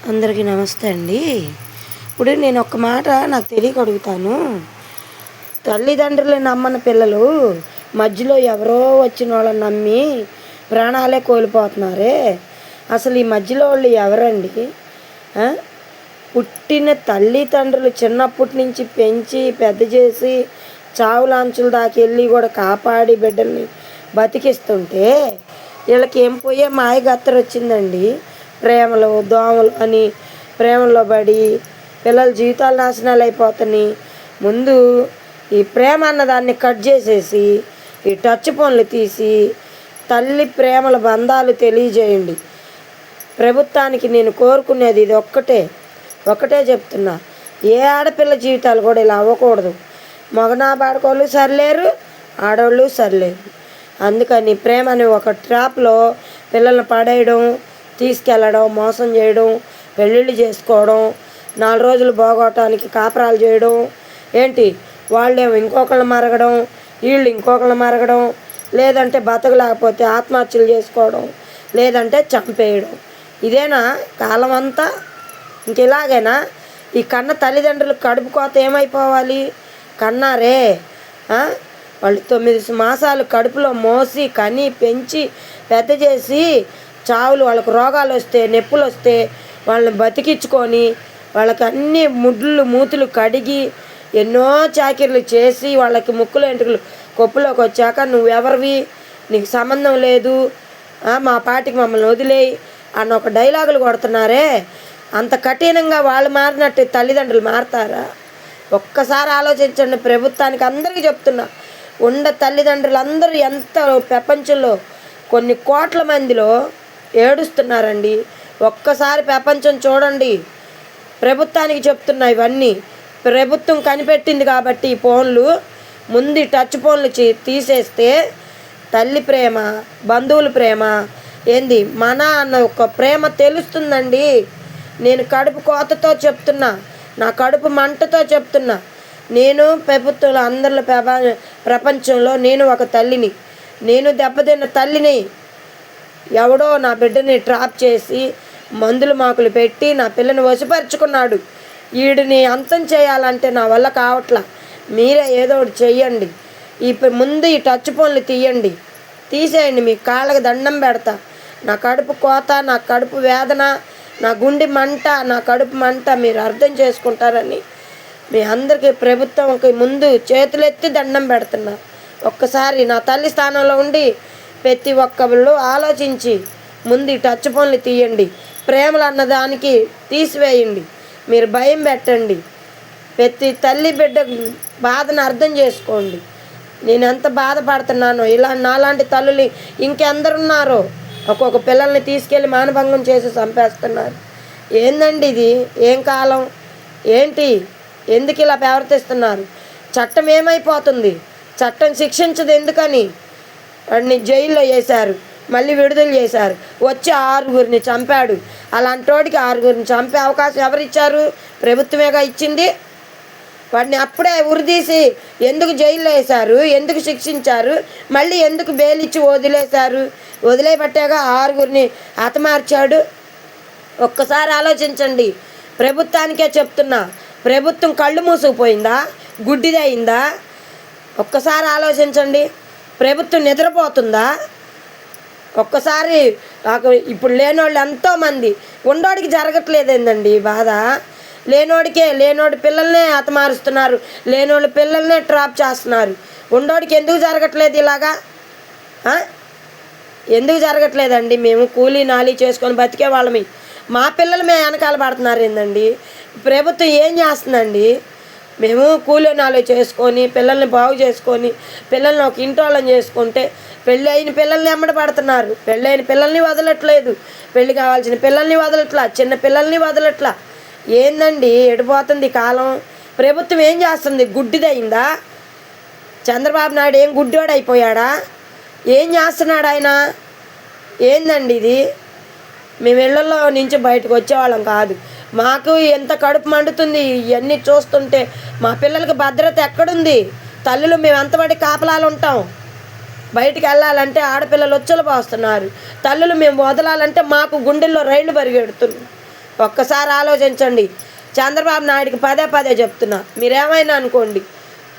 అందరికీ నమస్తే అండి. ఇప్పుడు నేను ఒక్క మాట నాకు తెలియక అడుగుతాను. తల్లిదండ్రులను నమ్మని పిల్లలు మధ్యలో ఎవరో వచ్చిన వాళ్ళని నమ్మి ప్రాణాలే కోల్పోతున్నారే. అసలు ఈ మధ్యలో వాళ్ళు ఎవరండి? ఆ? పుట్టిన తల్లిదండ్రులు చిన్నప్పటి నుంచి పెంచి పెద్ద చేసి చావులాంచుల దాకా వెళ్ళి కూడా కాపాడి బిడ్డల్ని బతికిస్తుంటే వీళ్ళకి ఏం పోయే మాయగత్తర వచ్చిందండి. ప్రేమలు దోమలు అని ప్రేమలో పడి పిల్లల జీవితాలు నాశనాలు అయిపోతున్నాయి. ముందు ఈ ప్రేమ అన్నదాన్ని కట్ చేసేసి ఈ టచ్ ఫోన్లు తీసి తల్లి ప్రేమల బంధాలు తెలియజేయండి. ప్రభుత్వానికి నేను కోరుకునేది ఇది ఒక్కటే చెప్తున్నా. ఏ ఆడపిల్ల జీవితాలు కూడా ఇలా అవ్వకూడదు. మగనా బాడుకోళ్ళు సరిలేరు, ఆడవాళ్ళు సరిలేరు. అందుకని ప్రేమ అనే ఒక ట్రాప్లో పిల్లల్ని పడేయడం, తీసుకెళ్ళడం, మోసం చేయడం, పెళ్ళిళ్ళు చేసుకోవడం, 4 రోజులు బాగోటానికి కాపురాలు చేయడం, ఏంటి వాళ్ళేమో ఇంకొకళ్ళు మరగడం, వీళ్ళు ఇంకొకళ్ళు మరగడం, లేదంటే బతకలేకపోతే ఆత్మహత్యలు చేసుకోవడం, లేదంటే చంపేయడం. ఇదేనా కాలం అంతా? ఇంక ఇలాగేనా? ఈ కన్న తల్లిదండ్రులు కడుపు కోత ఏమైపోవాలి? కన్నారే, వాళ్ళు 9 మాసాలు కడుపులో మోసి కని పెంచి పెద్ద చేసి చావులు, వాళ్ళకు రోగాలు వస్తే నొప్పులు వస్తే వాళ్ళని బతికించుకొని వాళ్ళకి అన్ని ముడ్లు మూతులు కడిగి ఎన్నో చాకిర్లు చేసి వాళ్ళకి ముక్కులు ఎంట్రుకలు కొప్పులోకి వచ్చాక నువ్వెవరివి, నీకు సంబంధం లేదు, మా పాటికి మమ్మల్ని వదిలేయి అన్న ఒక డైలాగులు కొడుతున్నారే. అంత కఠినంగా వాళ్ళు మారినట్టు తల్లిదండ్రులు మారతారా? ఒక్కసారి ఆలోచించండి. ప్రభుత్వానికి అందరికీ చెప్తున్నా, తల్లిదండ్రులు అందరూ ఎంత ప్రపంచంలో కొన్ని కోట్ల మందిలో ఏడుస్తున్నారండి. ఒక్కసారి ప్రపంచం చూడండి. ప్రభుత్వానికి చెప్తున్నా ఇవన్నీ. ప్రభుత్వం కనిపెట్టింది కాబట్టి ఈ ఫోన్లు ముందు టచ్ ఫోన్లు తీసేస్తే తల్లి ప్రేమ, బంధువుల ప్రేమ ఏంది మన అన్న ఒక ప్రేమ తెలుస్తుందండి. నేను కడుపు కోతతో చెప్తున్నా, నా కడుపు మంటతో చెప్తున్నా. నేను ప్రభుత్వంలో అందరిలో ప్రపంచంలో నేను ఒక తల్లిని, నేను దెబ్బతిన్న తల్లిని. ఎవడో నా బిడ్డని ట్రాప్ చేసి మందులు మాకులు పెట్టి నా పిల్లని వశపరుచుకున్నాడు. వీడిని అంతం చేయాలంటే నా వల్ల కావట్లా. మీరే ఏదో ఒకటి చెయ్యండి. ముందు ఈ టచ్ ఫోన్లు తీసేయండి. మీ కాళ్ళకి దండం పెడతా. నా కడుపు కోత, నా కడుపు వేదన, నా గుండె మంట, నా కడుపు మంట మీరు అర్థం చేసుకుంటారని మీ అందరికీ ప్రభుత్వంకి ముందు చేతులెత్తి దండం పెడుతున్నా. ఒక్కసారి నా తల్లి స్థానంలో ఉండి ప్రతి ఒక్కళ్ళు ఆలోచించి ముందు ఈ టచ్ ఫోన్లు తీయండి. ప్రేమలు అన్నదానికి తీసివేయండి. మీరు భయం పెట్టండి. ప్రతి తల్లి బిడ్డ బాధను అర్థం చేసుకోండి. నేను ఎంత బాధపడుతున్నానో. ఇలా నాలాంటి తల్లులు ఇంకెందరున్నారో. ఒక్కొక్క పిల్లల్ని తీసుకెళ్ళి మానభంగం చేసి చంపేస్తున్నారు. ఏందండి ఇది? ఏం కాలం ఏంటి? ఎందుకు ఇలా ప్రవర్తిస్తున్నారు? చట్టం ఏమైపోతుంది? చట్టం శిక్షించదు ఎందుకని? వాడిని జైల్లో వేశారు, మళ్ళీ విడుదల చేశారు. వచ్చి 6గురిని చంపాడు. అలాంటి వాడికి 6గురిని చంపే అవకాశం ఎవరిచ్చారు? ప్రభుత్వమేగా ఇచ్చింది. వాడిని అప్పుడే ఉరిదీసి ఎందుకు జైల్లో వేశారు? ఎందుకు శిక్షించారు? మళ్ళీ ఎందుకు బెయిల్ ఇచ్చి వదిలేశారు? వదిలేపట్టాగా 6గురిని హతమార్చాడు. ఒక్కసారి ఆలోచించండి. ప్రభుత్వానికే చెప్తున్నా, ప్రభుత్వం కళ్ళు మూసుకుపోయిందా? గుడ్డిదయిందా? ఒక్కసారి ఆలోచించండి. ప్రభుత్వం నిద్రపోతుందా? ఒక్కసారి నాకు ఇప్పుడు లేనోళ్ళు ఎంతోమంది, ఉండోడికి జరగట్లేదు ఏందండి బాధ? లేనోడి పిల్లల్నే హతమారుస్తున్నారు, లేనోళ్ళ పిల్లల్నే ట్రాప్ చేస్తున్నారు. ఉండోడికి ఎందుకు జరగట్లేదు ఇలాగా? ఎందుకు జరగట్లేదండి? మేము కూలీ నాలి చేసుకొని బతికే వాళ్ళమి. మా పిల్లలు మేము వెనకాల పడుతున్నారు ఏందండి? ప్రభుత్వం ఏం చేస్తుందండి? మేము కూలీ నాలి చేసుకొని పిల్లల్ని బాగు చేసుకొని పిల్లల్ని ఒక ఇంటోళ్ళని చేసుకుంటే పెళ్ళి అయిన పిల్లల్ని ఎమ్మడి పడుతున్నారు. పెళ్ళైన పిల్లల్ని వదలట్లేదు, పెళ్ళి కావాల్సిన పిల్లల్ని వదలట్లా, చిన్న పిల్లల్ని వదలట్లా. ఏందండి ఎడిపోతుంది కాలం? ప్రభుత్వం ఏం చేస్తుంది? గుడ్డిదయిందా? చంద్రబాబు నాయుడు ఏం గుడ్డోడు అయిపోయాడా? ఏం చేస్తున్నాడు ఆయన? ఏందండి ఇది? మేము ఇళ్ళల్లో నుంచి బయటకు వచ్చేవాళ్ళం కాదు. మాకు ఎంత కడుపు మండుతుంది ఇవన్నీ చూస్తుంటే. మా పిల్లలకి భద్రత ఎక్కడుంది? తల్లులు మేము ఎంతబడి కాపలాలు ఉంటాం. బయటికి వెళ్ళాలంటే ఆడపిల్లలు వచ్చలు పోస్తున్నారు. తల్లులు మేము వదలాలంటే మాకు గుండెల్లో రైళ్లు పరిగెడుతున్నాయి. ఒక్కసారి ఆలోచించండి. చంద్రబాబు నాయుడికి పదే పదే చెప్తున్నా, మీరేమైనా అనుకోండి,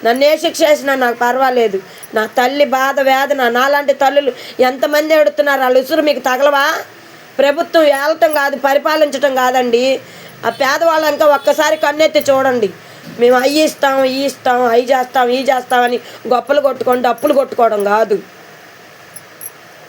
నన్ను ఏ శిక్ష వేసినా నాకు పర్వాలేదు. నా తల్లి బాధ వేదన, నాలాంటి తల్లులు ఎంతమంది ఎడుతున్నారు, వాళ్ళ ఉసురు మీకు తగలవా? ప్రభుత్వం ఏలటం కాదు, పరిపాలించటం కాదండి. ఆ పేదవాళ్ళు ఇంకా ఒక్కసారి కన్నెత్తి చూడండి. మేము అవి ఇస్తాం, అవి చేస్తాం, ఈ చేస్తామని గొప్పలు కొట్టుకోండి, అప్పులు కొట్టుకోవడం కాదు.